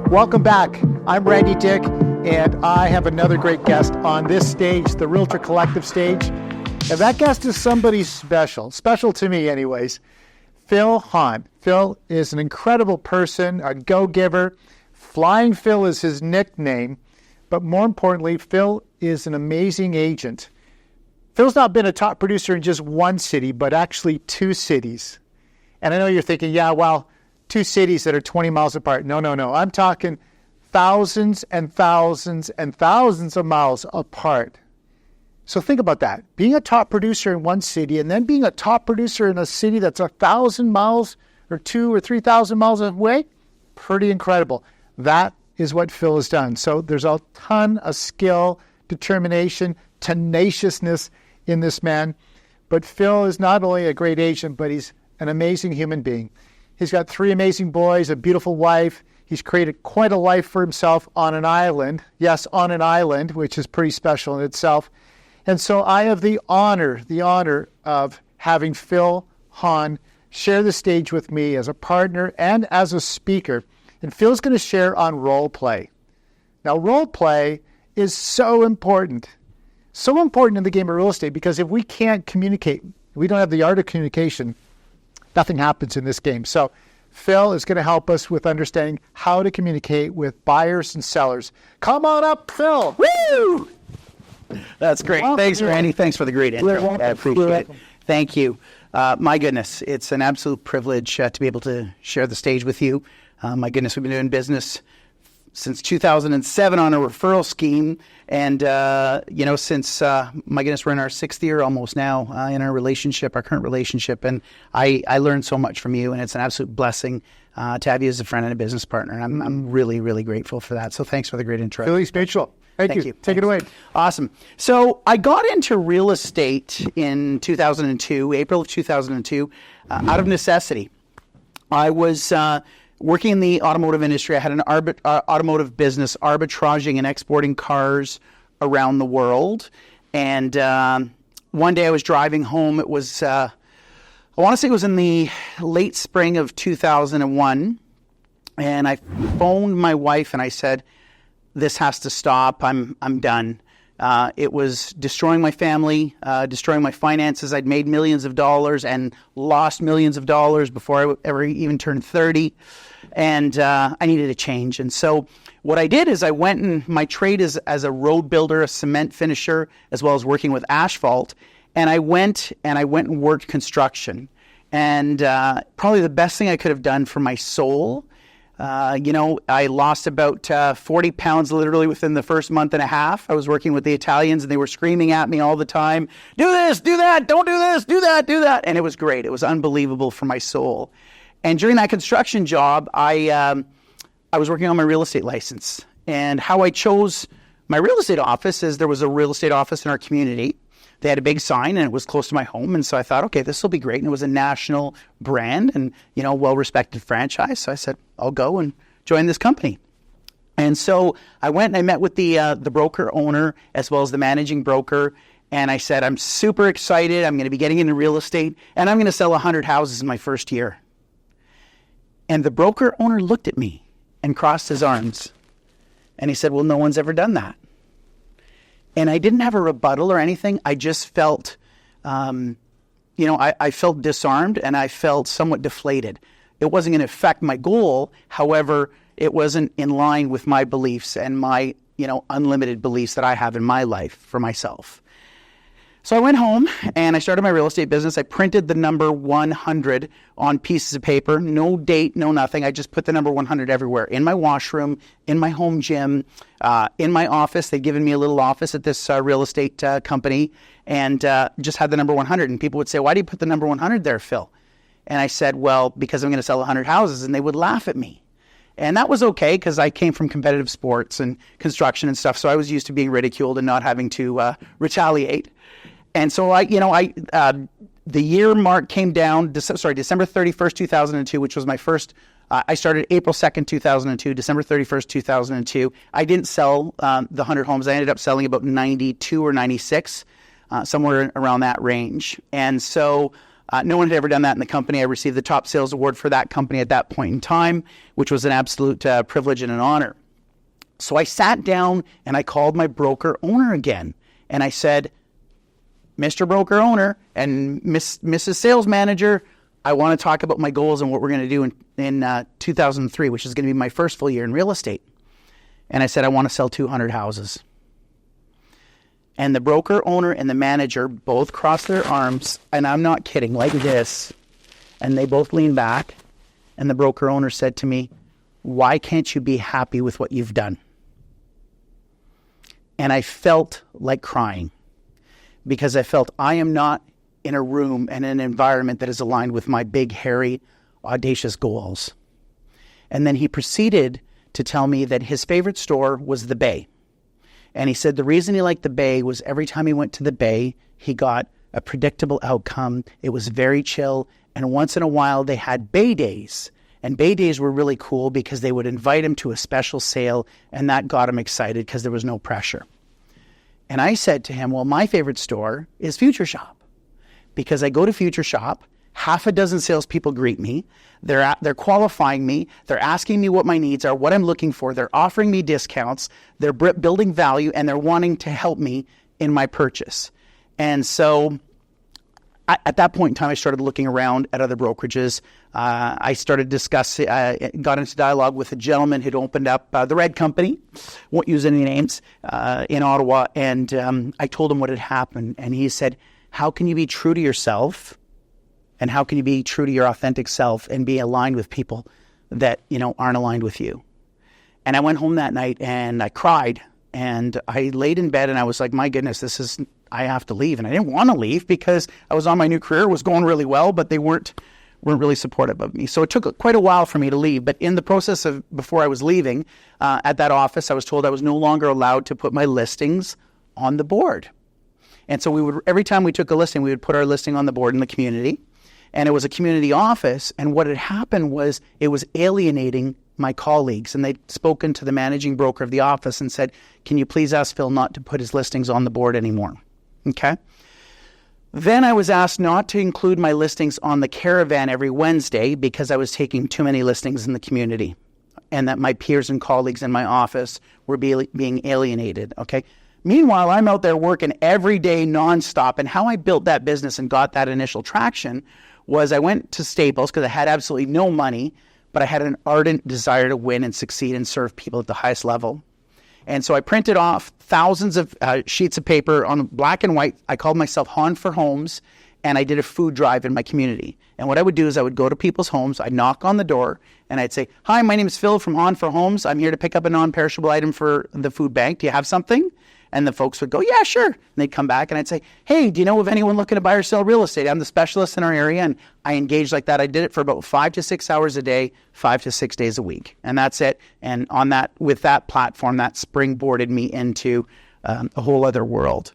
Welcome back. I'm Randy Dyck, and I have another great guest on this stage, the Realtor Collective stage. And that guest is somebody special to me anyways, Phil Hahn. Phil is an incredible person, a go-giver. Flying Phil is his nickname, but more importantly, Phil is an amazing agent. Phil's not been a top producer in just one city, but actually 2 cities. And I know you're thinking, yeah, well, 2 cities that are 20 miles apart. No. I'm talking thousands and thousands and thousands of miles apart. So think about that. Being a top producer in one city and then being a top producer in a city that's 1,000 miles or 2,000 or 3,000 miles away, pretty incredible. That is what Phil has done. So there's a ton of skill, determination, tenaciousness in this man. But Phil is not only a great agent, but he's an amazing human being. He's got 3 amazing boys, a beautiful wife. He's created quite a life for himself on an island. Yes, on an island, which is pretty special in itself. And so I have the honor of having Phil Hahn share the stage with me as a partner and as a speaker. And Phil's going to share on role play. Now, role play is so important in the game of real estate, because if we can't communicate, we don't have the art of communication, nothing happens in this game. So Phil is going to help us with understanding how to communicate with buyers and sellers. Come on up, Phil. Woo! That's great. Well, thanks, Randy. Thanks for the great intro. I appreciate it. Thank you. My goodness, it's an absolute privilege to be able to share the stage with you. My goodness, we've been doing business since 2007 on a referral scheme. And, since, my goodness, we're in our 6th year almost now in our relationship, our current relationship. And I learned so much from you, and it's an absolute blessing to have you as a friend and a business partner. And I'm really, really grateful for that. So thanks for the great intro. Philly Spatial. Thank you. Take it away. Awesome. So I got into real estate in 2002, April of 2002, out of necessity. I was working in the automotive industry. I had an automotive business, arbitraging and exporting cars around the world. And one day I was driving home. It was, I want to say it was in the late spring of 2001. And I phoned my wife and I said, this has to stop. I'm done. It was destroying my family, destroying my finances. I'd made millions of dollars and lost millions of dollars before I ever even turned 30. And I needed a change. And so what I did is I went, and my trade is as a road builder, a cement finisher, as well as working with asphalt. And I went and worked construction. And probably the best thing I could have done for my soul, I lost about 40 pounds literally within the first month and a half. I was working with the Italians, and they were screaming at me all the time, do this, do that, don't do this, do that, do that. And it was great. It was unbelievable for my soul. And during that construction job, I was working on my real estate license. And how I chose my real estate office is there was a real estate office in our community. They had a big sign, and it was close to my home. And so I thought, okay, this will be great. And it was a national brand and, well-respected franchise. So I said, I'll go and join this company. And so I went and I met with the broker owner as well as the managing broker. And I said, I'm super excited. I'm going to be getting into real estate, and I'm going to sell 100 houses in my first year. And the broker owner looked at me and crossed his arms. And he said, well, no one's ever done that. And I didn't have a rebuttal or anything. I just felt, I felt disarmed, and I felt somewhat deflated. It wasn't going to affect my goal. However, it wasn't in line with my beliefs and my, unlimited beliefs that I have in my life for myself. So I went home and I started my real estate business. I printed the number 100 on pieces of paper, no date, no nothing. I just put the number 100 everywhere, in my washroom, in my home gym, in my office. They'd given me a little office at this real estate company, and just had the number 100. And people would say, why do you put the number 100 there, Phil? And I said, well, because I'm going to sell 100 houses. And they would laugh at me. And that was okay, because I came from competitive sports and construction and stuff. So I was used to being ridiculed and not having to retaliate. And so the year mark came down, December 31st, 2002, which was my first, I started April 2nd, 2002, December 31st, 2002. I didn't sell the 100 homes. I ended up selling about 92 or 96, somewhere around that range. And so No one had ever done that in the company. I received the top sales award for that company at that point in time, which was an absolute privilege and an honor. So I sat down and I called my broker owner again. And I said, Mr. Broker Owner and Mrs. Sales Manager, I want to talk about my goals and what we're going to do in 2003, which is going to be my first full year in real estate. And I said, I want to sell 200 houses. And the broker owner and the manager both crossed their arms, and I'm not kidding, like this. And they both leaned back, and the broker owner said to me, why can't you be happy with what you've done? And I felt like crying, because I felt I am not in a room and an environment that is aligned with my big, hairy, audacious goals. And then he proceeded to tell me that his favorite store was the Bay. And he said the reason he liked the Bay was every time he went to the Bay, he got a predictable outcome. It was very chill. And once in a while, they had Bay Days. And Bay Days were really cool because they would invite him to a special sale, and that got him excited because there was no pressure. And I said to him, well, my favorite store is Future Shop, because I go to Future Shop, half a dozen salespeople greet me. They're qualifying me. They're asking me what my needs are, what I'm looking for. They're offering me discounts. They're building value, and they're wanting to help me in my purchase. And so at that point in time, I started looking around at other brokerages. I started discussing, got into dialogue with a gentleman who'd opened up the Red Company, won't use any names, in Ottawa. And I told him what had happened. And he said, how can you be true to yourself? And how can you be true to your authentic self and be aligned with people that, aren't aligned with you? And I went home that night and I cried. And I laid in bed and I was like, my goodness, I have to leave. And I didn't want to leave because I was on my new career, was going really well, but they weren't really supportive of me. So it took quite a while for me to leave. But in the process of, before I was leaving, at that office, I was told I was no longer allowed to put my listings on the board. And so every time we took a listing, we would put our listing on the board in the community. And it was a community office. And what had happened was it was alienating my colleagues. And they'd spoken to the managing broker of the office and said, can you please ask Phil not to put his listings on the board anymore? Okay. Then I was asked not to include my listings on the caravan every Wednesday because I was taking too many listings in the community and that my peers and colleagues in my office were being alienated. Okay. Meanwhile, I'm out there working every day nonstop. And how I built that business and got that initial traction was I went to Staples because I had absolutely no money, but I had an ardent desire to win and succeed and serve people at the highest level. And so I printed off thousands of sheets of paper on black and white. I called myself Hahn for Homes, and I did a food drive in my community. And what I would do is I would go to people's homes, I'd knock on the door, and I'd say, hi, my name is Phil from Hahn for Homes. I'm here to pick up a non-perishable item for the food bank. Do you have something? And the folks would go, yeah, sure. And they'd come back and I'd say, hey, do you know of anyone looking to buy or sell real estate? I'm the specialist in our area. And I engaged like that. I did it for about 5 to 6 hours a day, 5 to 6 days a week. And that's it. And with that platform, that springboarded me into a whole other world.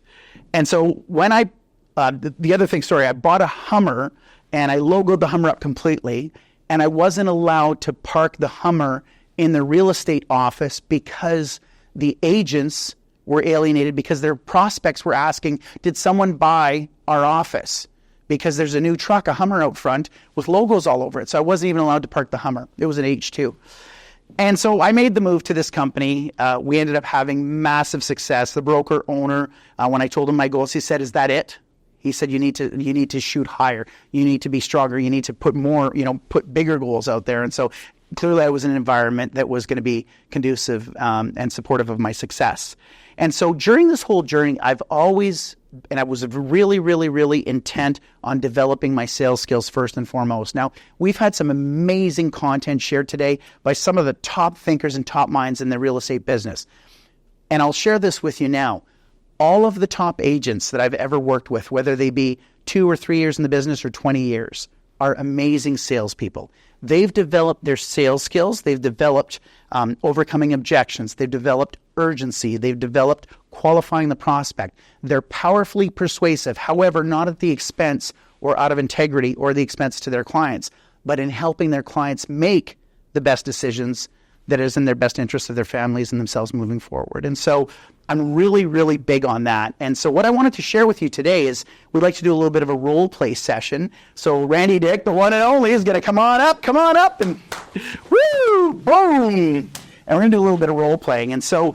And so when I bought a Hummer and I logoed the Hummer up completely. And I wasn't allowed to park the Hummer in the real estate office because the agents were alienated because their prospects were asking, did someone buy our office? Because there's a new truck, a Hummer out front with logos all over it. So I wasn't even allowed to park the Hummer. It was an H2. And so I made the move to this company. We ended up having massive success. The broker owner, when I told him my goals, he said, is that it? He said, you need to shoot higher. You need to be stronger. You need to put more, put bigger goals out there. And so clearly I was in an environment that was going to be conducive and supportive of my success. And so during this whole journey, I was really, really, really intent on developing my sales skills first and foremost. Now, we've had some amazing content shared today by some of the top thinkers and top minds in the real estate business. And I'll share this with you now. All of the top agents that I've ever worked with, whether they be 2 or 3 years in the business or 20 years, are amazing salespeople. They've developed their sales skills. They've developed overcoming objections. They've developed urgency. They've developed qualifying the prospect. They're powerfully persuasive, however, not at the expense or out of integrity or the expense to their clients, but in helping their clients make the best decisions that is in their best interest of their families and themselves moving forward. And so I'm really, really big on that. And so what I wanted to share with you today is we'd like to do a little bit of a role play session. So Randy Dyck, the one and only, is going to come on up, and woo, boom. And we're going to do a little bit of role playing. And so,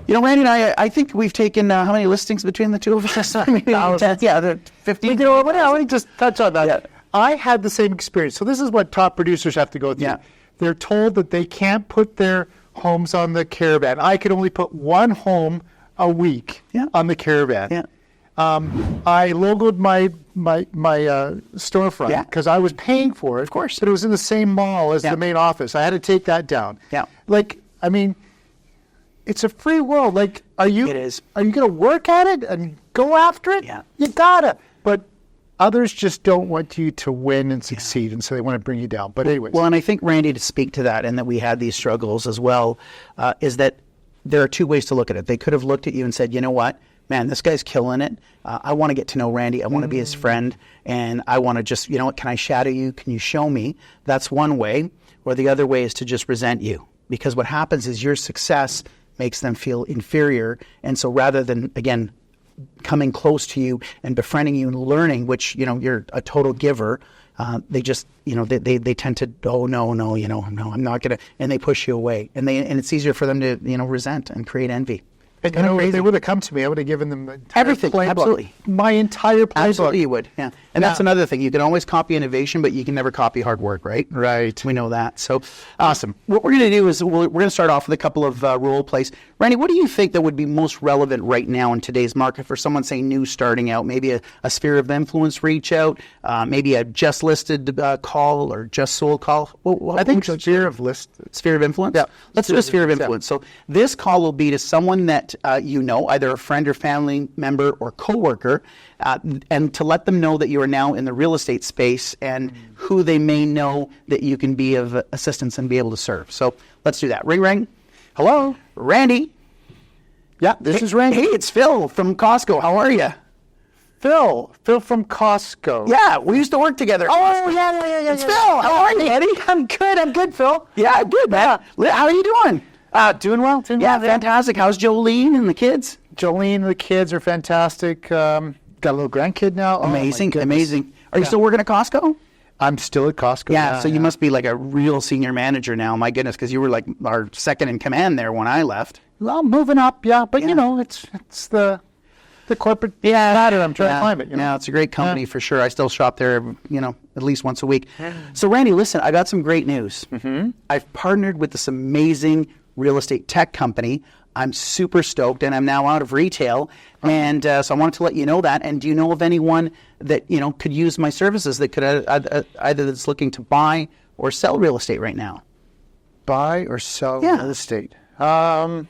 Randy and I think we've taken how many listings between the two of us? Maybe 10, yeah, 15. Let me just touch on that. Yeah. I had the same experience. So this is what top producers have to go through. Yeah. They're told that they can't put their homes on the caravan. I could only put one home a week on the caravan. Yeah. I logoed my storefront because I was paying for it. Of course. But it was in the same mall as the main office. I had to take that down. Yeah. It's a free world. It is. Are you going to work at it and go after it? Yeah. You gotta. But others just don't want you to win and succeed, and so they want to bring you down. But anyways. Well, and I think, Randy, to speak to that, and that we had these struggles as well, is that there are two ways to look at it. They could have looked at you and said, you know what? Man, this guy's killing it. I want to get to know Randy. I want to be his friend. And I want to just, can I shadow you? Can you show me? That's one way. Or the other way is to just resent you. Because what happens is your success makes them feel inferior. And so rather than, again, coming close to you and befriending you and learning, which, you're a total giver, they just, they tend to, oh, no, I'm not going to, and they push you away. And it's easier for them to, resent and create envy. And if they would have come to me, I would have given them the entire everything. playbook. Absolutely. My entire playbook. Absolutely, you would. Yeah. And that's another thing. You can always copy innovation, but you can never copy hard work, right? Right. We know that. So awesome. What we're going to do is we're going to start off with a couple of role plays. Randy, what do you think that would be most relevant right now in today's market for someone, say, new starting out? Maybe a sphere of influence reach out, maybe a just listed call or just sold call? I think sphere of influence. Yeah. Let's do a sphere of influence. So this call will be to someone that either a friend or family member or coworker, and to let them know that you are now in the real estate space and who they may know that you can be of assistance and be able to serve. So let's do that. Ring, ring. Hello, Randy. Yeah, this is Randy. Hey, it's Phil from Costco. How are you? Phil from Costco. Yeah, we used to work together. Oh, yeah. It's Phil. How are you, Eddie? I'm good, Phil. Yeah, I'm good, man. How are you doing? Doing well. Yeah, fantastic. How's Jolene and the kids? Jolene and the kids are fantastic. Got a little grandkid now. Amazing. Are you still working at Costco? I'm still at Costco. Yeah, so you must be like a real senior manager now. My goodness, because you were like our second in command there when I left. Well, moving up, yeah. But, it's the corporate ladder. I'm trying to climb it. Yeah, it's a great company for sure. I still shop there, at least once a week. So, Randy, listen, I got some great news. Mm-hmm. I've partnered with this amazing real estate tech company. I'm super stoked, and I'm now out of retail. And so I wanted to let you know that. And do you know of anyone that, could use my services that could either that's looking to buy or sell real estate right now? Buy or sell real estate? Gosh,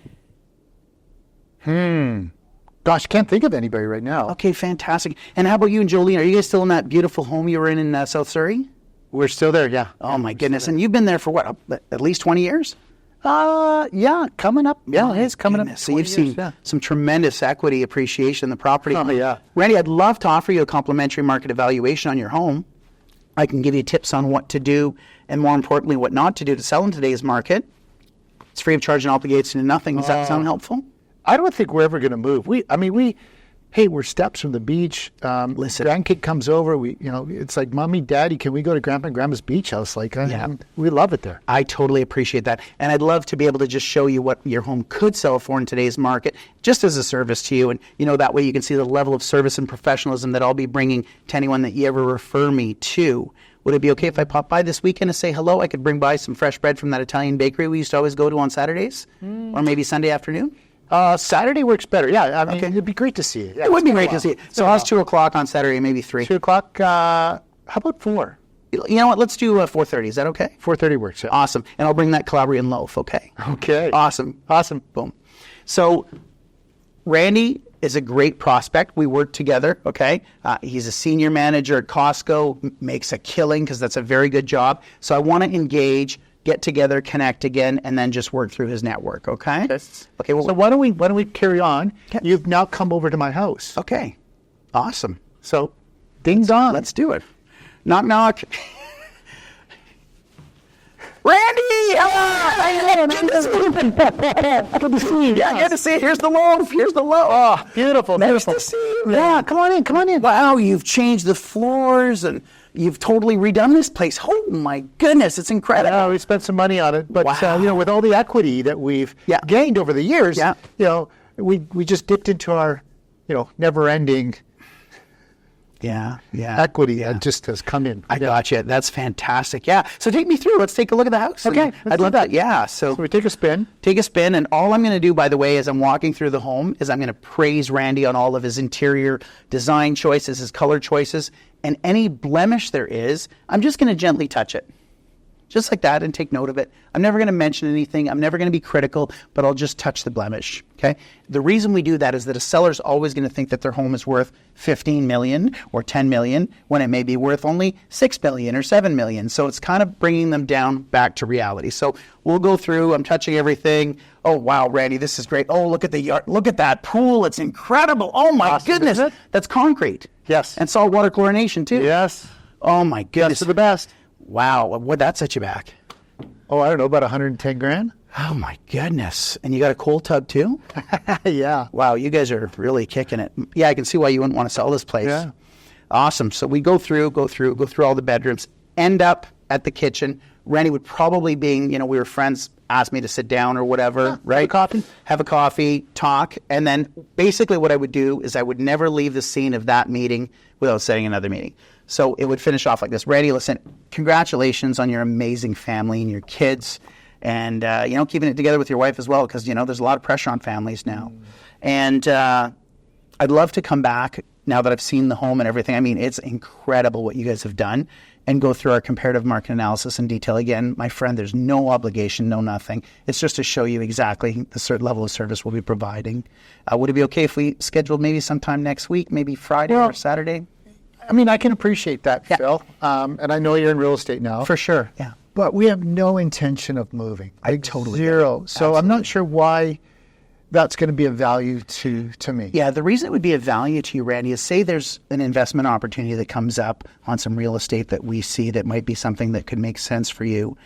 can't think of anybody right now. Okay, fantastic. And how about you and Jolene? Are you guys still in that beautiful home you were in South Surrey? We're still there, yeah. Oh, my goodness. And you've been there for what, at least 20 years? Yeah, coming up. Yeah, it's coming up. So you've seen some tremendous equity appreciation in the property. Oh, yeah. Randy, I'd love to offer you a complimentary market evaluation on your home. I can give you tips on what to do and, more importantly, what not to do to sell in today's market. It's free of charge and obligation to nothing. Does that sound helpful? I don't think we're ever going to move. We're steps from the beach. Listen, grandkid comes over. It's like, Mommy, Daddy, can we go to Grandpa and Grandma's beach house? We love it there. I totally appreciate that. And I'd love to be able to just show you what your home could sell for in today's market, just as a service to you. And, that way you can see the level of service and professionalism that I'll be bringing to anyone that you ever refer me to. Would it be okay if I pop by this weekend to say hello? I could bring by some fresh bread from that Italian bakery we used to always go to on Saturdays, or maybe Sunday afternoon. Saturday works better. Yeah, it'd be great to see you. Yeah, it would be great to see you. So how's 2 o'clock on Saturday, maybe 3? 2 o'clock, how about 4? You know what, let's do 4:30. Is that okay? 4:30 works, yeah. Awesome. And I'll bring that Calabrian loaf, okay? Okay. Awesome. Boom. So Randy is a great prospect. We work together, okay? He's a senior manager at Costco, makes a killing because that's a very good job. So I want to engage, get together, connect again, and then just work through his network, okay? Yes. Okay. Well, so why don't we carry on? Okay. You've now come over to my house. Okay. Awesome. So, ding dong. Let's do it. Knock knock. Randy! Good to see you. Yeah, good to see you. Here's the loaf. Here's the loaf. Oh, Beautiful. nice to see you. Yeah, come on in. Come on in. Wow, you've changed the floors and you've totally redone this place. Oh my goodness, it's incredible. Yeah, we spent some money on it, but Wow. with all the equity that we've gained over the years, we just dipped into our, never-ending equity that just has come in. I got you. That's fantastic. Yeah. So take me through. Let's take a look at the house. Okay. I'd love that. Yeah. So we take a spin. Take a spin, and all I'm going to do, by the way, as I'm walking through the home, is I'm going to praise Randy on all of his interior design choices, his color choices, and any blemish there is, I'm just going to gently touch it. Just like that, and take note of it. I'm never going to mention anything. I'm never going to be critical, but I'll just touch the blemish, okay? The reason we do that is that a seller's always going to think that their home is worth $15 million or $10 million when it may be worth only $6 million or $7 million. So it's kind of bringing them down back to reality. So we'll go through. I'm touching everything. Oh, wow, Randy, this is great. Oh, look at the yard. Look at that pool. It's incredible. Oh, my goodness. That's concrete. Yes. And saltwater chlorination, too. Yes. Oh, my goodness. That's the best. Wow, what'd that set you back? Oh, I don't know, about 110 grand. Oh my goodness. And you got a cold tub too? Yeah. Wow, you guys are really kicking it. Yeah, I can see why you wouldn't want to sell this place. Yeah. Awesome. So we go through all the bedrooms, end up at the kitchen. Randy would probably, being, we were friends, ask me to sit down or whatever, right? Have a coffee, talk. And then basically what I would do is I would never leave the scene of that meeting without setting another meeting. So it would finish off like this. Randy, listen, congratulations on your amazing family and your kids, and, keeping it together with your wife as well, because, there's a lot of pressure on families now. And I'd love to come back now that I've seen the home and everything. I mean, it's incredible what you guys have done, and go through our comparative market analysis in detail. Again, my friend, there's no obligation, no nothing. It's just to show you exactly the certain level of service we'll be providing. Would it be okay if we scheduled maybe sometime next week, maybe Friday or Saturday? I mean, I can appreciate that, Phil. And I know you're in real estate now. For sure, yeah. But we have no intention of moving. I totally Zero. get it. So I'm not sure why that's going to be of value to me. Yeah, the reason it would be of value to you, Randy, is say there's an investment opportunity that comes up on some real estate that we see that might be something that could make sense for you.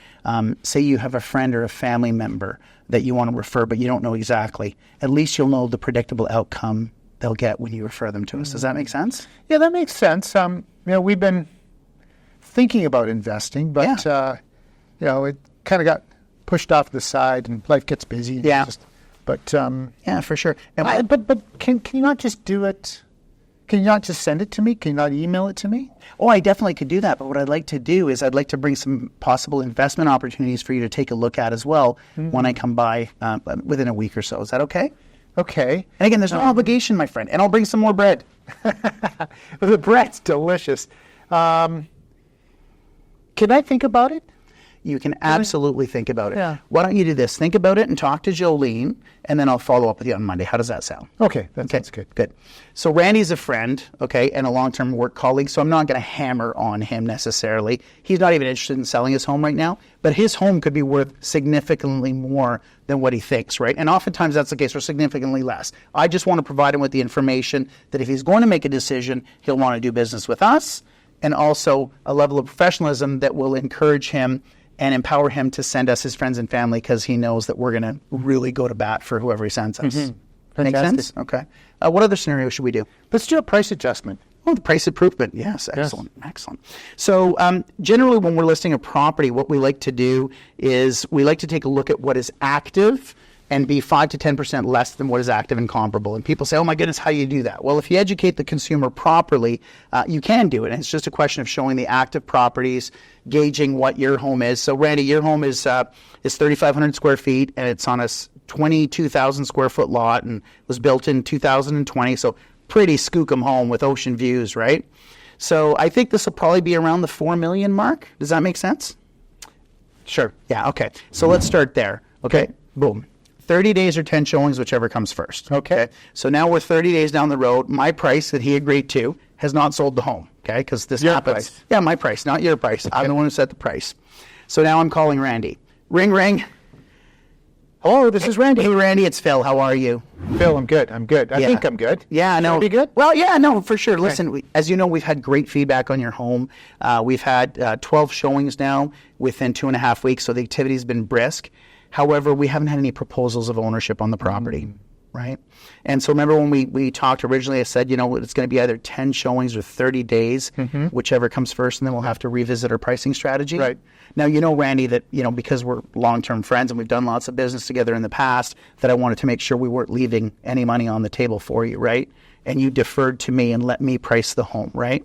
Say you have a friend or a family member that you want to refer, but you don't know exactly. At least you'll know the predictable outcome they'll get when you refer them to us. Does that make sense? Yeah, that makes sense. We've been thinking about investing, but it kind of got pushed off to the side, and life gets busy. Yeah. Yeah, for sure. And but can you not just do it? Can you not just send it to me? Can you not email it to me? Oh, I definitely could do that. But what I'd like to do is I'd like to bring some possible investment opportunities for you to take a look at as well when I come by within a week or so. Is that okay? Okay. And again, there's no obligation, my friend. And I'll bring some more bread. The bread's delicious. Can I think about it? You can absolutely think about it. Yeah. Why don't you do this? Think about it and talk to Jolene, and then I'll follow up with you on Monday. How does that sound? Okay, that's good. Good. So Randy's a friend, okay, and a long-term work colleague, so I'm not going to hammer on him necessarily. He's not even interested in selling his home right now, but his home could be worth significantly more than what he thinks, right? And oftentimes that's the case, or significantly less. I just want to provide him with the information that if he's going to make a decision, he'll want to do business with us, and also a level of professionalism that will encourage him and empower him to send us his friends and family, because he knows that we're going to really go to bat for whoever he sends us. Mm-hmm. Make sense? Okay. What other scenario should we do? Let's do a price adjustment. Oh, the price improvement. Yes, excellent, excellent. So generally when we're listing a property, what we like to do is we like to take a look at what is active and be 5 to 10% less than what is active and comparable. And people say, oh my goodness, how do you do that? Well, if you educate the consumer properly, you can do it. And it's just a question of showing the active properties, gauging what your home is. So Randy, your home is 3,500 square feet, and it's on a 22,000 square foot lot, and was built in 2020. So pretty skookum home with ocean views, right? So I think this will probably be around the 4 million mark. Does that make sense? Sure. Yeah, okay. So let's start there. Okay, boom. 30 days or 10 showings, whichever comes first. Okay. So now we're 30 days down the road. My price that he agreed to has not sold the home, okay? Because this happens. Price. Yeah, my price, not your price. Okay. I'm the one who set the price. So now I'm calling Randy. Ring, ring. Hello, this is Randy. Hey, Randy, it's Phil. How are you? Phil, I'm good. I think I'm good. Yeah, no. Should I be good? Well, yeah, no, for sure. Listen, as you know, we've had great feedback on your home. We've had 12 showings now within 2.5 weeks, so the activity's been brisk. However, we haven't had any proposals of ownership on the property, right? And so remember when we talked originally, I said, it's going to be either 10 showings or 30 days, whichever comes first, and then we'll have to revisit our pricing strategy. Right. Now, Randy, that, because we're long-term friends and we've done lots of business together in the past, that I wanted to make sure we weren't leaving any money on the table for you, right? And you deferred to me and let me price the home, right?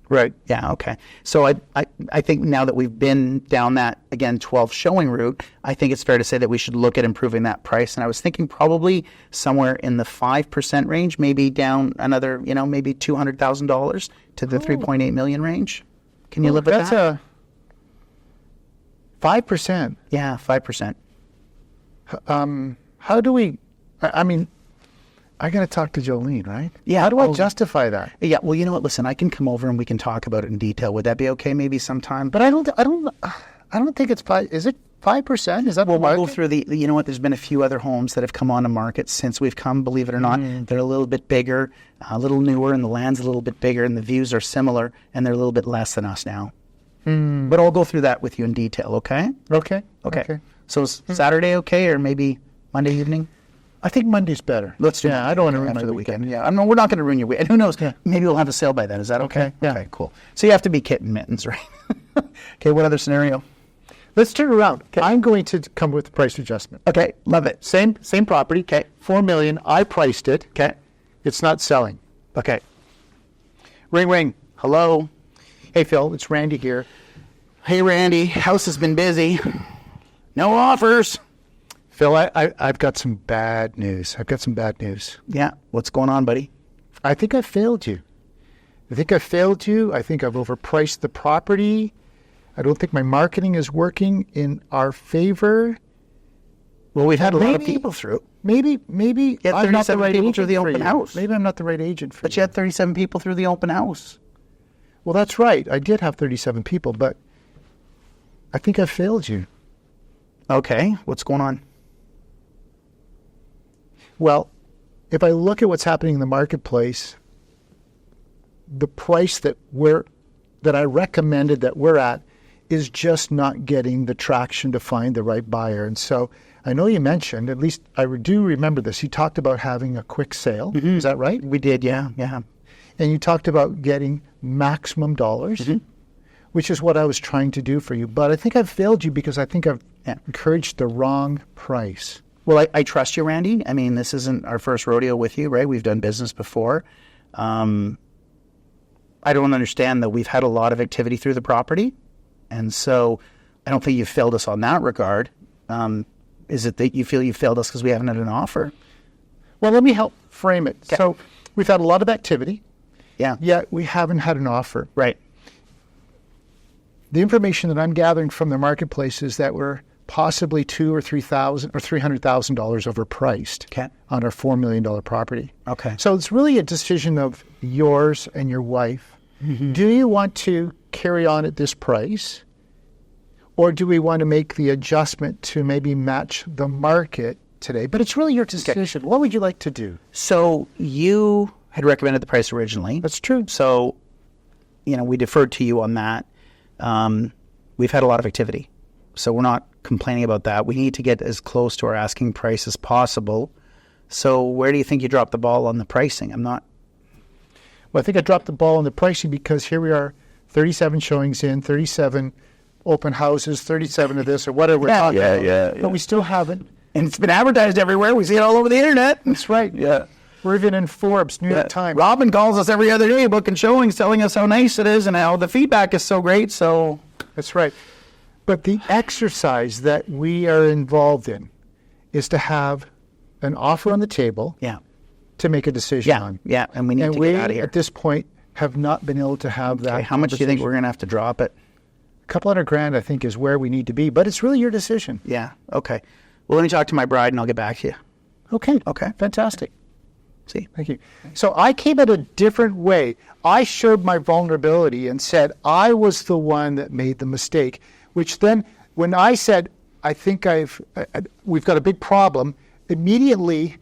Right. Yeah, okay. So I think now that we've been down that, again, 12 showing route, I think it's fair to say that we should look at improving that price. And I was thinking probably somewhere in the 5% range, maybe down another, maybe $200,000 to the 3.8 million range. Can you live with that? That's 5%. Yeah, 5%. How do we, I got to talk to Jolene, right? Yeah. How do I justify that? Yeah, well, you know what? Listen, I can come over and we can talk about it in detail. Would that be okay maybe sometime? But I don't think it's 5. Is it 5%? Is that Well, we'll go through you know what? There's been a few other homes that have come on the market since we've come, believe it or not. They're a little bit bigger, a little newer, and the land's a little bit bigger, and the views are similar, and they're a little bit less than us now. But I'll go through that with you in detail, okay? Okay. So is Saturday okay, or maybe Monday evening? I think Monday's better. Let's do I don't want to ruin after my the weekend. weekend. Yeah, we're not going to ruin your weekend. Who knows? Yeah. Maybe we'll have a sale by then. Is that okay? Yeah. Okay, cool. So you have to be kitten mittens, right? Okay, what other scenario? Let's turn it around. Okay. I'm going to come with a price adjustment. Okay, love it. Same property. Okay. $4 million. I priced it. Okay. It's not selling. Okay. Ring, ring. Hello. Hey, Phil. It's Randy here. Hey, Randy. House has been busy. No offers. Phil, I've got some bad news. Yeah. What's going on, buddy? I think I failed you. I think I've overpriced the property. I don't think my marketing is working in our favor. Well, we've had a lot of people through. Maybe You had I'm not the 37 right people agent through the for open you. house. Maybe I'm not the right agent for you. But you had 37 people through the open house. Well, that's right. I did have 37 people, but I think I failed you. Okay. What's going on? Well, if I look at what's happening in the marketplace, the price that I recommended that we're at is just not getting the traction to find the right buyer. And so I know you mentioned, at least I do remember this, you talked about having a quick sale. Is that right? We did, yeah. And you talked about getting maximum dollars, which is what I was trying to do for you. But I think I've failed you because I think I've encouraged the wrong price. Well, I trust you, Randy. This isn't our first rodeo with you, right? We've done business before. I don't understand that we've had a lot of activity through the property. And so I don't think you've failed us on that regard. Is it that you feel you failed us because we haven't had an offer? Well, let me help frame it. Okay. So we've had a lot of activity. Yeah. Yet we haven't had an offer. Right. The information that I'm gathering from the marketplace is that we're possibly $200,000 or $300,000 overpriced on our $4 million property. Okay. So it's really a decision of yours and your wife. Do you want to carry on at this price, or do we want to make the adjustment to maybe match the market today? But it's really your decision. What would you like to do? So you had recommended the price originally. That's true. So, we deferred to you on that. We've had a lot of activity, so we're not complaining about that. We need to get as close to our asking price as possible. So where do you think you dropped the ball on the pricing? Well, I think I dropped the ball on the pricing because here we are, 37 showings in, 37 open houses, 37 of this or whatever we're talking about. Yeah. But we still haven't. And it's been advertised everywhere. We see it all over the internet. That's right. Yeah. We're even in Forbes, New York Times. Robin calls us every other day booking showings, telling us how nice it is and how the feedback is so great. So that's right. But the exercise that we are involved in is to have an offer on the table to make a decision on. Yeah, and we need to get out of here. At this point, have not been able to have that. Okay, how much do you think we're going to have to drop it? A couple $100,000, I think, is where we need to be. But it's really your decision. Yeah, okay. Well, let me talk to my bride and I'll get back to you. Okay. Fantastic. See? Thank you. So I came at a different way. I showed my vulnerability and said I was the one that made the mistake, which then when I said, I think we've got a big problem, immediately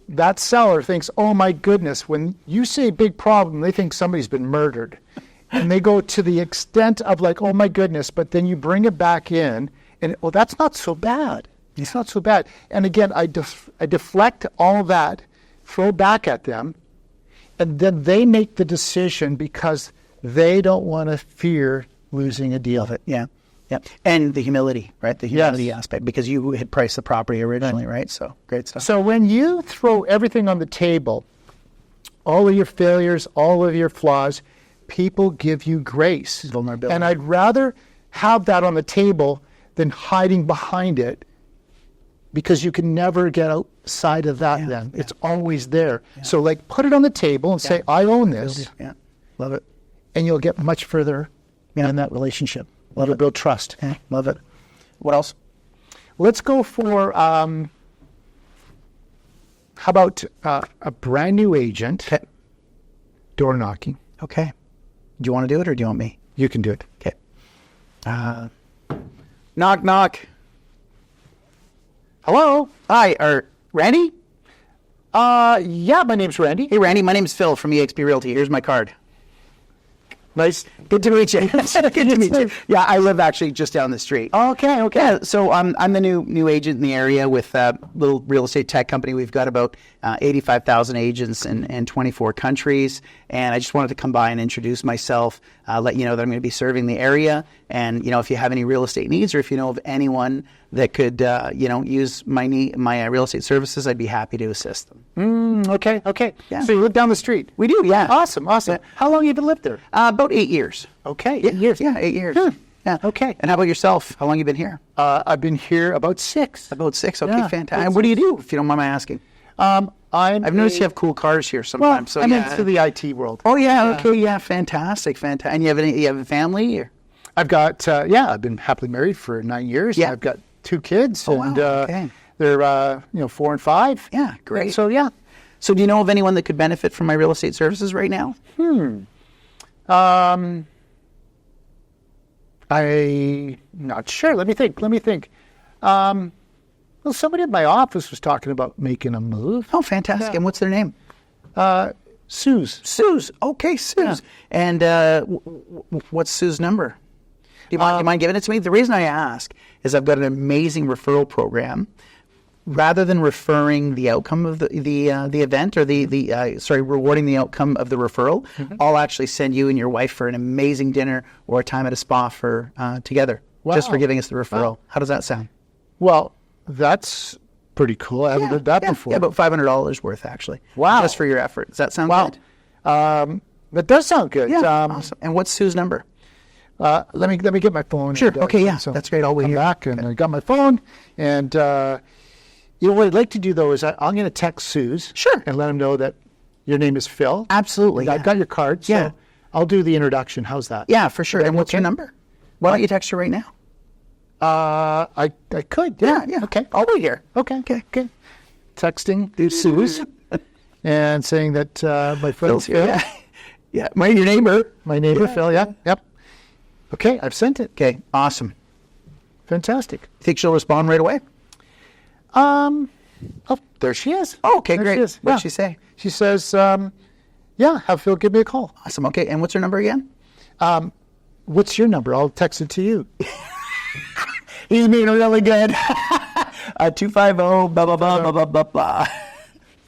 that seller thinks, oh my goodness, when you say big problem, they think somebody's been murdered. And they go to the extent of like, oh my goodness, but then you bring it back in And, well, that's not so bad. It's not so bad. And again, I deflect all that, throw back at them, and then they make the decision because they don't want to fear losing a deal. Yeah. And the humility, right? The humility aspect, because you had priced the property originally, right? So great stuff. So when you throw everything on the table, all of your failures, all of your flaws, people give you grace. Vulnerability. And I'd rather have that on the table than hiding behind it, because you can never get outside of that then. It's always there. So like, put it on the table and say, I own this. Yeah, love it. And you'll get much further in that relationship. You'll build trust. Yeah, love it. What else? Let's go for, how about a brand new agent, door knocking. Okay. Do you want to do it or do you want me? You can do it. Okay. Knock, knock. Hello? Hi, Randy? Yeah, my name's Randy. Hey, Randy, my name's Phil from eXp Realty. Here's my card. Nice. Good to meet you. Good to meet you. Yeah, I live actually just down the street. Okay. Yeah, so I'm the new agent in the area with a little real estate tech company. We've got about 85,000 agents in 24 countries, and I just wanted to come by and introduce myself, let you know that I'm going to be serving the area, and if you have any real estate needs or if you know of anyone that could use my real estate services, I'd be happy to assist them. Okay. Yeah. So you live down the street? We do, yeah. Awesome. Yeah. How long have you lived there? About 8 years. Okay, 8 years. Yeah, 8 years. Yeah. Okay. And how about yourself? How long you been here? I've been here about 6. About 6. Okay, Yeah, fantastic. And what do you do, if you don't mind my asking? I've noticed you have cool cars here sometimes. I'm into the IT world. Oh yeah, okay, yeah, fantastic. And you have a family? Or? I've got I've been happily married for 9 years. Yeah. I've got 2 kids. Oh, wow, and okay. they're 4 and 5. Yeah, great. So yeah. So do you know of anyone that could benefit from my real estate services right now? I'm not sure. Let me think. Well, somebody at my office was talking about making a move. Oh, fantastic. Yeah. And what's their name? Suze. Suze. Okay, Suze. Yeah. And what's Sue's number? Do you mind giving it to me? The reason I ask is I've got an amazing referral program. Rather than referring the outcome of the event or rewarding the outcome of the referral, I'll actually send you and your wife for an amazing dinner or a time at a spa for together, just for giving us the referral. Wow. How does that sound? Well, that's pretty cool. I haven't heard that before. Yeah, about $500 worth actually. Wow. Just for your effort. Does that sound good? That does sound good. Yeah, awesome. And what's Sue's number? Let me get my phone. Sure. And, okay. Yeah. So that's great. I'll wait come here. back, and I got my phone. And what I'd like to do though is I'm going to text Suze. Sure. And let him know that your name is Phil. Absolutely. I've got your card. So Yeah. I'll do the introduction. How's that? Yeah, for sure. And what's your number? Why don't you text her right now? I could. Yeah. Okay. I'll wait here. Okay. Texting Suze and saying that my friend's Phil. Yeah. Your neighbor. My neighbor Phil. Yeah. Yep. Okay. I've sent it. Okay. Awesome. Fantastic. Think she'll respond right away? Oh, there she is. Oh, okay, there great. She is. What'd she say? She says, have Phil give me a call. Awesome. Okay. And what's her number again? What's your number? I'll text it to you. He's being really good. 250 blah blah blah blah blah blah blah.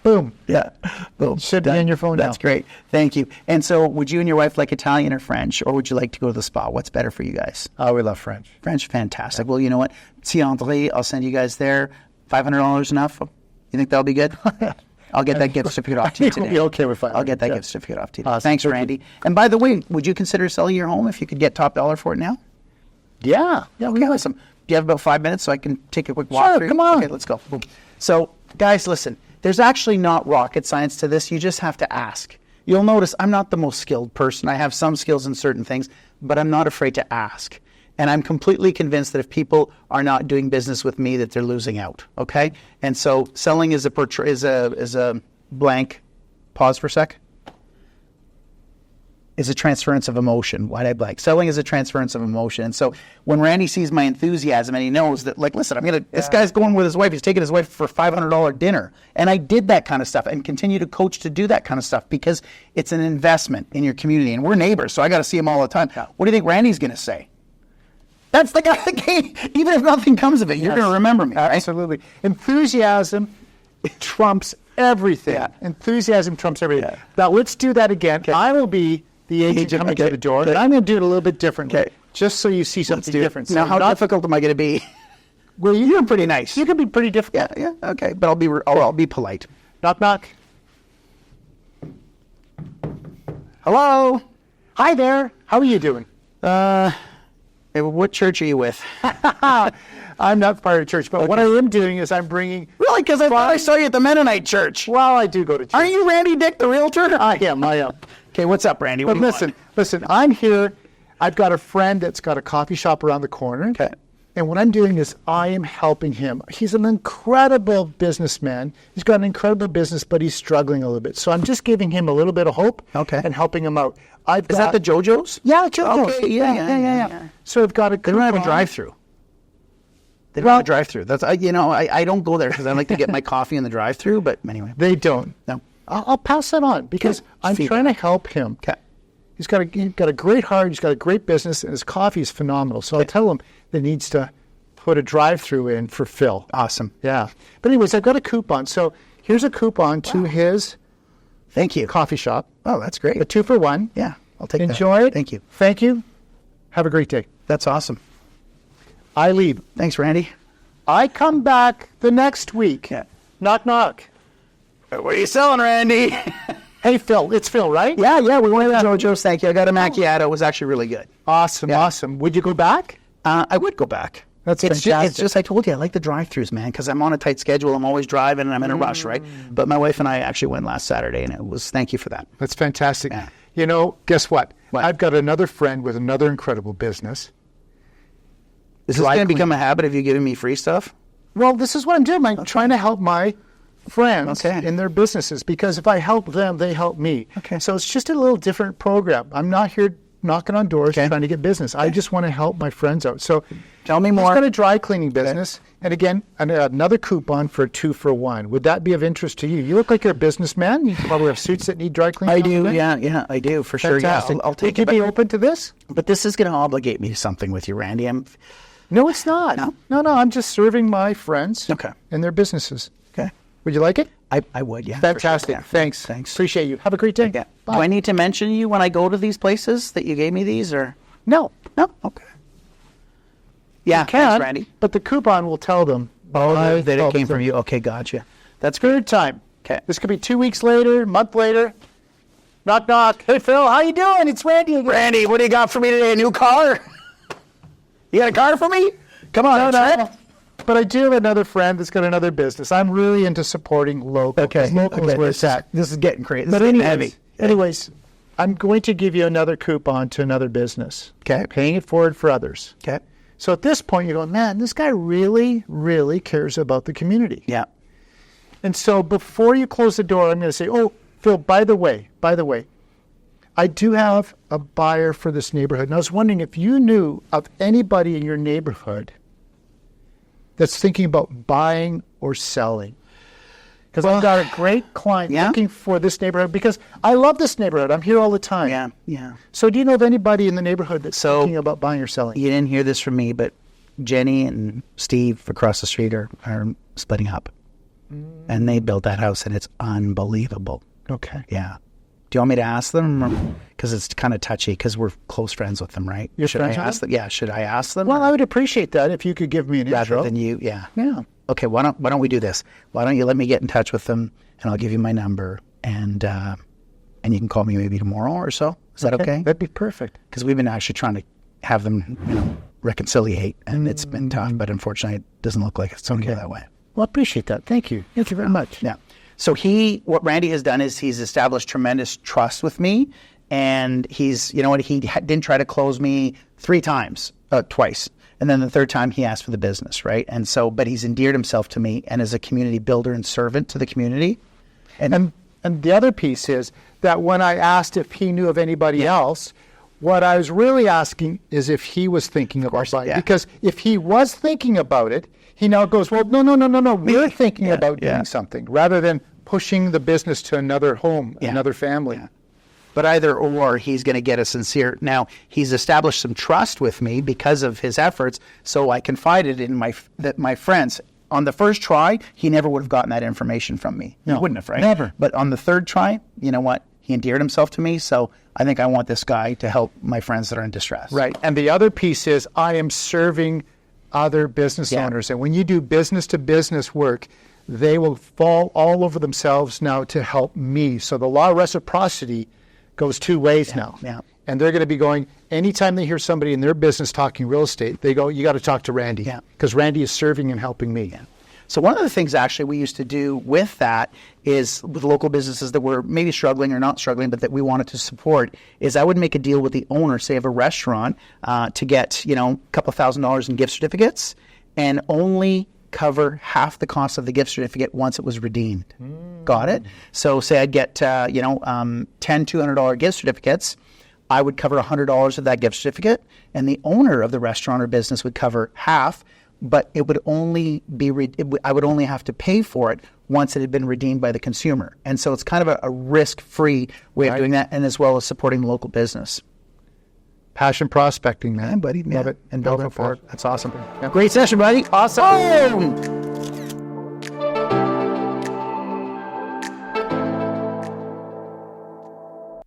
Boom. Yeah. Boom. Should be in your phone now. That's great. Thank you. And so, would you and your wife like Italian or French, or would you like to go to the spa? What's better for you guys? We love French. French, fantastic. Well, you know what? André, I'll send you guys there. $500 enough? You think that'll be good? I'll get that gift certificate off to you today. You'll be okay with $500. I'll get that gift certificate off to you. Awesome. Thanks, Randy. And by the way, would you consider selling your home if you could get top dollar for it now? Yeah. Okay, awesome. Do you have about 5 minutes so I can take a quick walk Sure, through? come on. Okay, let's go. Boom. So, guys, listen. There's actually not rocket science to this. You just have to ask. You'll notice I'm not the most skilled person. I have some skills in certain things, but I'm not afraid to ask. And I'm completely convinced that if people are not doing business with me, that they're losing out. Okay? And so selling is a blank. Pause for a sec. Is a transference of emotion. Why'd I blank? Selling is a transference of emotion. And so when Randy sees my enthusiasm and he knows that, like, listen, this guy's going with his wife. He's taking his wife for $500 dinner. And I did that kind of stuff and continue to coach to do that kind of stuff because it's an investment in your community. And we're neighbors, so I got to see him all the time. What do you think Randy's going to say? That's the guy that came. Even if nothing comes of it, you're going to remember me, right? Absolutely. Enthusiasm trumps everything. Yeah. Enthusiasm trumps everything. Yeah. Now, let's do that again. Okay. I will be the agent coming to the door, and I'm going to do it a little bit differently, Okay. just so you see something different. Now, So how difficult am I going to be? Well, You're pretty nice. you can be pretty difficult. Yeah, okay. But I'll be polite. Knock, knock. Hello? Hi there. How are you doing? Hey, what church are you with? I'm not part of church, but what I am doing is I'm bringing... Really? Because I thought I saw you at the Mennonite church. Well, I do go to church. Aren't you Randy Dyck, the realtor? I am. Okay, what's up, Randy? What But do you want? listen, I'm here. I've got a friend that's got a coffee shop around the corner. Okay. And what I'm doing is I am helping him. He's an incredible businessman. He's got an incredible business, but he's struggling a little bit. So I'm just giving him a little bit of hope and helping him out. Is that the JoJo's? Yeah, JoJo's. Okay, yeah. So I've got a They don't have a drive-through. They don't have a drive-through. That's I don't go there because I like to get my coffee in the drive-through. But anyway, They don't. no. I'll pass that on because Okay. I'm Feedback. trying to help him. Okay. He's got a great heart. He's got a great business, and his coffee is phenomenal. So I tell him that he needs to put a drive-through in for Phil. Awesome. Yeah. But anyways, I've got a coupon. So here's a coupon to his Thank you. coffee shop. Oh, that's great. A 2-for-1. Yeah, I'll take that. Enjoy it. Thank you. Thank you. Have a great day. That's awesome. I leave. Thanks, Randy. I come back the next week. Yeah. Knock, knock. What are you selling, Randy? Hey, Phil. It's Phil, right? yeah, we went to JoJo's. Thank you. I got a macchiato. It was actually really good. Awesome, awesome. Would you go back? I would go back. That's it's fantastic. just I told you I like the drive-throughs, man, because I'm on a tight schedule. I'm always driving and I'm in a rush, right? But my wife and I actually went last Saturday, and it was thank you for that. That's fantastic. Yeah. You know, guess what? What? I've got another friend with another incredible business. Is this Dry going to clean. become a habit of you giving me free stuff? Well, this is what I'm doing. I'm trying to help my friends Okay. in their businesses because if I help them, they help me. Okay. So it's just a little different program. I'm not here knocking on doors Okay. trying to get business. I just want to help my friends out. So Tell me he's more. got a dry cleaning business. And again, another coupon for a 2-for-1. Would that be of interest to you? You look like you're a businessman. You probably have suits that need dry cleaning. I do, yeah, I do, for sure. Yeah, Fantastic. I'll take Would it. you be open to this? But this is going to obligate me to something with you, Randy. No, it's not. No? No, I'm just serving my friends Okay. and their businesses. Okay. Would you like it? I would, yeah. for sure, Fantastic. yeah. Thanks. Thanks. Appreciate you. Have a great day. Yeah. Bye. Do I need to mention you when I go to these places that you gave me these, or No. no? Okay. Yeah, Can, thanks, Randy. but the coupon will tell them. That it helped came from them. you. Okay, gotcha. That's Third time. Okay. This could be 2 weeks later, month later. Knock, knock. Hey, Phil, how you doing? It's Randy again. Randy, what do you got for me today? A new car? You got a car for me? Come on, No. But I do have another friend that's got another business. I'm really into supporting local. Okay. Local is where it's at. This is getting crazy. This But is getting anyways, heavy. anyways, I'm going to give you another coupon to another business. Okay. Paying it forward for others. Okay. So at this point, you're going, man, this guy really, really cares about the community. Yeah. And so before you close the door, I'm going to say, oh, Phil, by the way, I do have a buyer for this neighborhood. And I was wondering if you knew of anybody in your neighborhood that's thinking about buying or selling. Because I've got a great client Yeah? looking for this neighborhood because I love this neighborhood. I'm here all the time. Yeah. So do you know of anybody in the neighborhood that's So- thinking about buying or selling? You didn't hear this from me, but Jenny and Steve across the street are splitting up. And they built that house, and it's unbelievable. Okay. Yeah. Do you want me to ask them? Because it's kind of touchy, because we're close friends with them, right? You're should friends I with ask them? Yeah, should I ask them? Well, I would appreciate that if you could give me an rather intro. than you, yeah. Yeah. Okay, why don't we do this? Why don't you let me get in touch with them, and I'll give you my number, and you can call me maybe tomorrow or so. Is that okay? That'd be perfect. Because we've been actually trying to have them, reconciliate, and it's been tough, but unfortunately, it doesn't look like it's going to go that way. Well, I appreciate that. Thank you. Thank you very much. Yeah. So what Randy has done is he's established tremendous trust with me, and he didn't try to close me twice. And then the third time he asked for the business, right? And so, but he's endeared himself to me and as a community builder and servant to the community. And the other piece is that when I asked if he knew of anybody else, what I was really asking is if he was thinking about buying. yeah. Because if he was thinking about it, he now goes, well, no. We're thinking about doing something rather than pushing the business to another home, another family. Yeah. but either or, he's going to get a sincere. Now, he's established some trust with me because of his efforts, so I confided in my friends. On the first try, he never would have gotten that information from me. No, he wouldn't have, right? never. But on the third try, you know what? He endeared himself to me, so I think I want this guy to help my friends that are in distress. Right. And the other piece is I am serving other business owners. And when you do business-to-business work, they will fall all over themselves now to help me. So the law of reciprocity goes two ways now. Yeah. And they're going to be going, anytime they hear somebody in their business talking real estate, they go, you got to talk to Randy. Because Randy is serving and helping me. Yeah. So one of the things actually we used to do with that is with local businesses that were maybe struggling or not struggling, but that we wanted to support, is I would make a deal with the owner, say of a restaurant, to get, a couple $1,000s in gift certificates and only cover half the cost of the gift certificate once it was redeemed. Got it? So say I'd get, 10 $200 gift certificates. I would cover $100 of that gift certificate, and the owner of the restaurant or business would cover half, but it would only be I would only have to pay for it once it had been redeemed by the consumer. And so it's kind of a risk-free way of doing that, and as well as supporting the local business. Passion prospecting, man. Yeah, buddy. Love it. And build Go it for it. it. That's awesome. Yeah. Great session, buddy. Awesome.